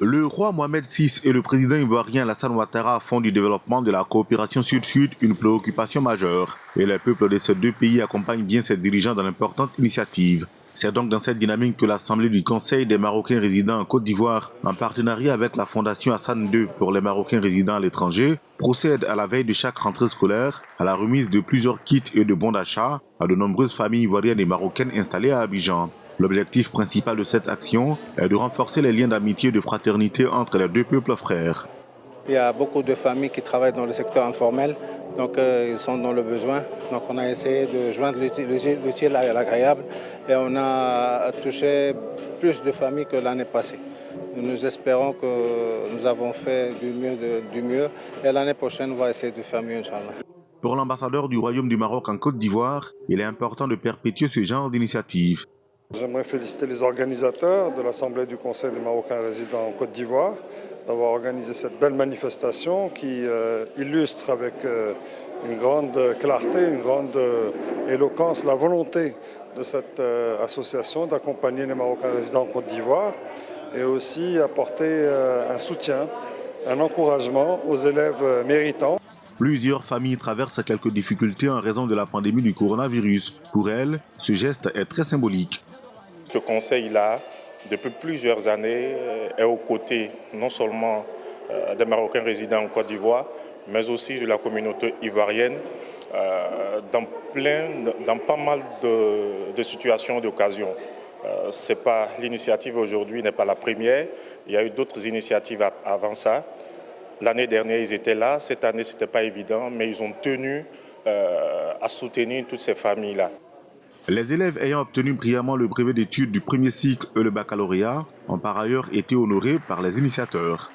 Le roi Mohamed VI et le président ivoirien Alassane Ouattara font du développement de la coopération sud-sud une préoccupation majeure. Et les peuples de ces deux pays accompagnent bien ces dirigeants dans l'importante initiative. C'est donc dans cette dynamique que l'Assemblée du Conseil des Marocains résidant en Côte d'Ivoire, en partenariat avec la Fondation Hassan II pour les Marocains résidant à l'étranger, procède à la veille de chaque rentrée scolaire à la remise de plusieurs kits et de bons d'achat à de nombreuses familles ivoiriennes et marocaines installées à Abidjan. L'objectif principal de cette action est de renforcer les liens d'amitié et de fraternité entre les deux peuples frères. Il y a beaucoup de familles qui travaillent dans le secteur informel, donc ils sont dans le besoin. Donc on a essayé de joindre l'utile à l'agréable et on a touché plus de familles que l'année passée. Nous espérons que nous avons fait du mieux et l'année prochaine on va essayer de faire mieux, Inch'Allah. Pour l'ambassadeur du Royaume du Maroc en Côte d'Ivoire, il est important de perpétuer ce genre d'initiative. J'aimerais féliciter les organisateurs de l'Assemblée du Conseil des Marocains résidant en Côte d'Ivoire d'avoir organisé cette belle manifestation qui illustre avec une grande clarté, une grande éloquence la volonté de cette association d'accompagner les Marocains résidant en Côte d'Ivoire et aussi apporter un soutien, un encouragement aux élèves méritants. Plusieurs familles traversent quelques difficultés en raison de la pandémie du coronavirus. Pour elles, ce geste est très symbolique. Ce conseil-là, depuis plusieurs années, est aux côtés non seulement des Marocains résidant en Côte d'Ivoire, mais aussi de la communauté ivoirienne dans pas mal de situations d'occasion. L'initiative aujourd'hui n'est pas la première, il y a eu d'autres initiatives avant ça. L'année dernière, ils étaient là, cette année, ce n'était pas évident, mais ils ont tenu à soutenir toutes ces familles-là. Les élèves ayant obtenu brillamment le brevet d'études du premier cycle et le baccalauréat ont par ailleurs été honorés par les initiateurs.